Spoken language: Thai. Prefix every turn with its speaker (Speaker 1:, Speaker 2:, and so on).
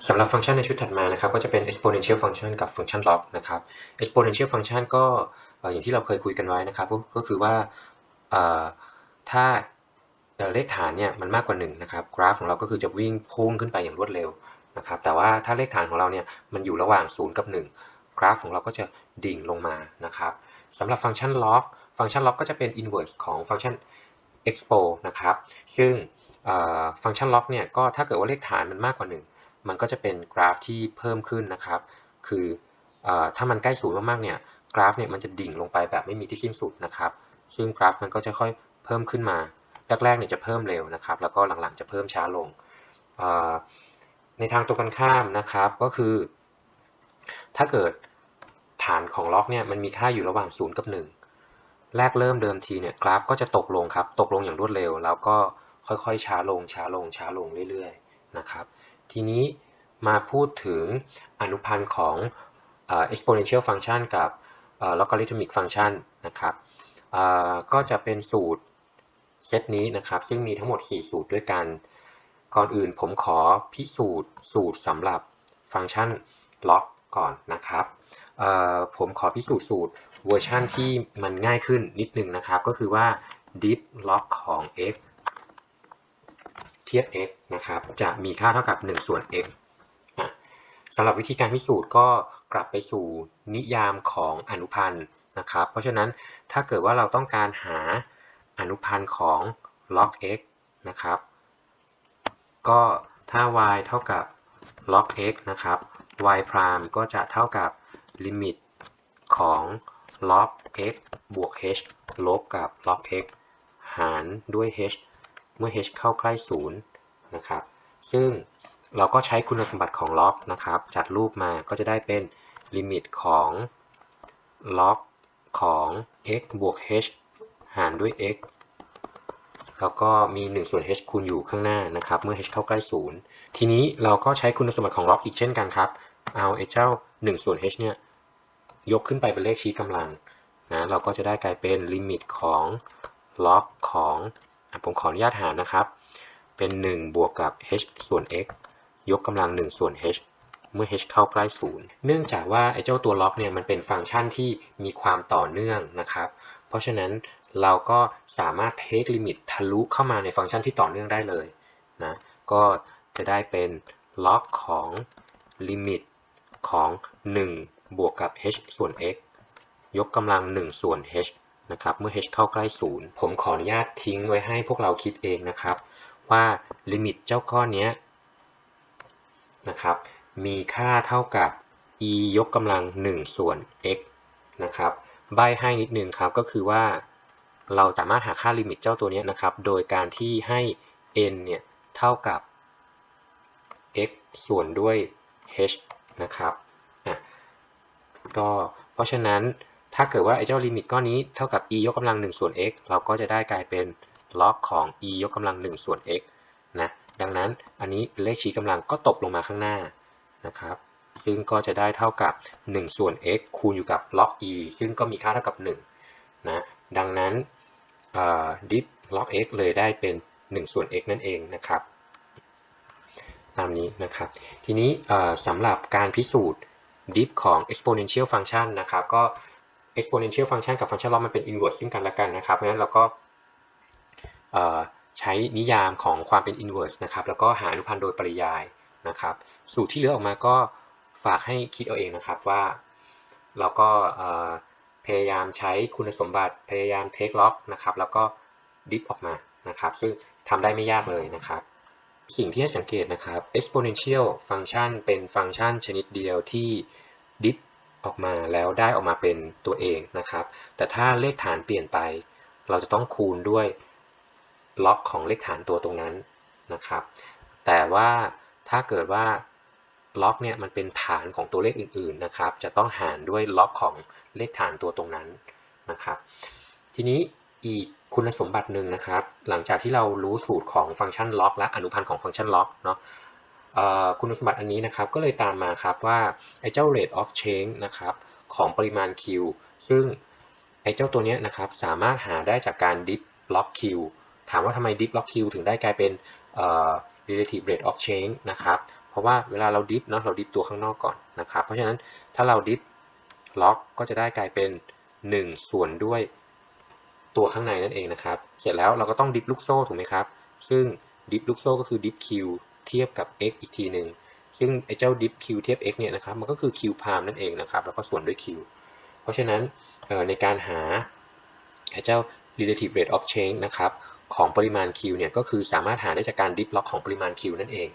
Speaker 1: สำหรับฟังก์ชันในชุดถัดมานะครับก็จะเป็น exponential function กับฟังก์ชัน log นะครับ exponential function ก็อย่างที่เราเคยคุยกันไว้นะครับก็คือว่าถ้าเลขฐานเนี่ยมันมากกว่า1นะครับกราฟของเราก็คือจะวิ่งพุ่งขึ้นไปอย่างรวดเร็วนะครับแต่ว่าถ้าเลขฐานของเราเนี่ยมันอยู่ระหว่าง0กับ1กราฟของเราก็จะดิ่งลงมานะครับสำหรับฟังก์ชัน log ก็จะเป็น inverse ของฟังก์ชัน expo นะครับซึ่งฟังก์ชัน log เนี่ยก็ถ้าเกิดว่าเลขฐานมันมากกว่า1มันก็จะเป็นกราฟที่เพิ่มขึ้นนะครับคือถ้ามันใกล้ศูนย์มากๆเนี่ยกราฟเนี่ยมันจะดิ่งลงไปแบบไม่มีที่สิ้นสุดนะครับซึ่งกราฟมันก็จะค่อยเพิ่มขึ้นมาแรกๆเนี่ยจะเพิ่มเร็วนะครับแล้วก็หลังๆจะเพิ่มช้าลงในทางตรงกันข้ามนะครับก็คือถ้าเกิดฐานของล็อกเนี่ยมันมีค่าอยู่ระหว่าง0กับ1แรกเริ่มเดิมทีเนี่ยกราฟก็จะตกลงครับตกลงอย่างรวดเร็วแล้วก็ค่อยๆช้าลงเรื่อยๆนะครับทีนี้มาพูดถึงอนุพันธ์ของexponential function กับlogarithmic function นะครับก็จะเป็นสูตรเซตนี้นะครับซึ่งมีทั้งหมด4สูตรด้วยกันก่อนอื่นผมขอพิสูจน์สูตรสำหรับฟังก์ชัน log ก่อนนะครับผมขอพิสูจน์สูตรเวอร์ชันที่มันง่ายขึ้นนิดนึงนะครับก็คือว่า diff log ของ x เทียบ x นะครับจะมีค่าเท่ากับ1ส่วน x สำหรับวิธีการพิสูจน์ก็กลับไปสู่นิยามของอนุพันธ์นะครับเพราะฉะนั้นถ้าเกิดว่าเราต้องการหาอนุพันธ์ของ log x นะครับก็ถ้า y เท่ากับ log x นะครับ y prime ก็จะเท่ากับลิมิตของ log x บวก h ลบกับ log x หารด้วย h เมื่อ h เข้าใกล้0นะครับซึ่งเราก็ใช้คุณสมบัติของ log นะครับจัดรูปมาก็จะได้เป็นลิมิตของ log ของ x บวก h หารด้วย x แล้วก็มี1ส่วน h คูณอยู่ข้างหน้านะครับเมื่อ h เข้าใกล้0ทีนี้เราก็ใช้คุณสมบัติของ log อีกเช่นกันครับเอาไอ้เจ้า1ส่วน h เนี่ยยกขึ้นไปเป็นเลขชี้กำลังนะเราก็จะได้กลายเป็นลิมิตของ log ของผมขออนุญาตหารนะครับเป็น1บวกกับ h ส่วน x ยกกำลัง1ส่วน h เมื่อ h เข้าใกล้0เนื่องจากว่าไอ้เจ้าตัว log เนี่ยมันเป็นฟังก์ชันที่มีความต่อเนื่องนะครับเพราะฉะนั้นเราก็สามารถ take limit ทะลุเข้ามาในฟังก์ชันที่ต่อเนื่องได้เลยนะก็จะได้เป็น log ของลิมิตของ1บวกกับ h ส่วน x ยกกำลัง1ส่วน h นะครับเมื่อ h เข้าใกล้0ผมขออนุญาตทิ้งไว้ให้พวกเราคิดเองนะครับว่าลิมิตเจ้าก้อนนี้นะครับมีค่าเท่ากับ e ยกกำลัง1ส่วน x นะครับใบ้ให้นิดนึงครับก็คือว่าเราสามารถหาค่าลิมิตเจ้าตัวนี้นะครับโดยการที่ให้ n เนี่ยเท่ากับ x ส่วนด้วย h นะครับก็เพราะฉะนั้นถ้าเกิดว่าไอ้เจ้าลิมิตก้อนนี้เท่ากับ e ยกกำลัง1ส่วน x เราก็จะได้กลายเป็น log ของ e ยกกำลัง1ส่วน x นะดังนั้นอันนี้เลขชี้กำลังก็ตกลงมาข้างหน้านะครับซึ่งก็จะได้เท่ากับ1ส่วน x คูณอยู่กับ log e ซึ่งก็มีค่าเท่ากับ1นะดังนั้นdiff log x เลยได้เป็น1ส่วน x นั่นเองนะครับตามนี้นะครับทีนี้สำหรับการพิสูจน์ diff ของ exponential function นะครับก็ exponential function กับ function log มันเป็น inverse ซึ่งกันและกันนะครับเพราะฉะนั้นเราก็ใช้นิยามของความเป็น inverse นะครับแล้วก็หาอนุพันธ์โดยปริยายนะครับสูตรที่เหลือออกมาก็ฝากให้คิดเอาเองนะครับว่าเราก็พยายามใช้คุณสมบัติพยายาม take log นะครับแล้วก็ diff ออกมานะครับซึ่งทำได้ไม่ยากเลยนะครับสิ่งที่ให้สังเกตนะครับ exponential function เป็นฟังก์ชันชนิดเดียวที่ diff ออกมาแล้วได้ออกมาเป็นตัวเองนะครับแต่ถ้าเลขฐานเปลี่ยนไปเราจะต้องคูณด้วยล็อกของเลขฐานตัวตรงนั้นนะครับแต่ว่าถ้าเกิดว่าล็อกเนี่ยมันเป็นฐานของตัวเลขอื่นๆนะครับจะต้องหารด้วยล็อกของเลขฐานตัวตรงนั้นนะครับทีนี้อีกคุณสมบัติหนึ่งนะครับหลังจากที่เรารู้สูตรของฟังก์ชันล็อกและอนุพันธ์ของฟังก์ชันล็อกเนาะคุณสมบัติอันนี้นะครับก็เลยตามมาครับว่าไอ้เจ้า rate of change นะครับของปริมาณ Q ซึ่งไอ้เจ้าตัวนี้นะครับสามารถหาได้จากการ diff log Q ถามว่าทำไม diff log Q ถึงได้กลายเป็นrelative rate of change นะครับเพ ราะว่าเวลาเราดิฟเนาะเราดิฟตัวข้างนอกก่อนนะครับเพราะฉะนั้นถ้าเราดิฟล็อกก็จะได้กลายเป็น1ส่วนด้วยตัวข้างในนั่นเองนะครับเสร็จแล้วเราก็ต้องดิฟลูกโซ่ถูกไหมครับซึ่งดิฟลูกโซ่ก็คือดิฟ q เทียบกับ x อีกทีหนึ่งซึ่งไอ้เจ้าดิฟ q เทียบ x เนี่ยนะครับมันก็คือ q พามนั่นเองนะครับแล้วก็ส่วนด้วย q เพราะฉะนั้นในการหาเจ้า relative rate of change นะครับของปริมาณ q เนี่ยก็คือสามารถหาได้จากการดิฟล็อกของปริมาณ q นั่นเอง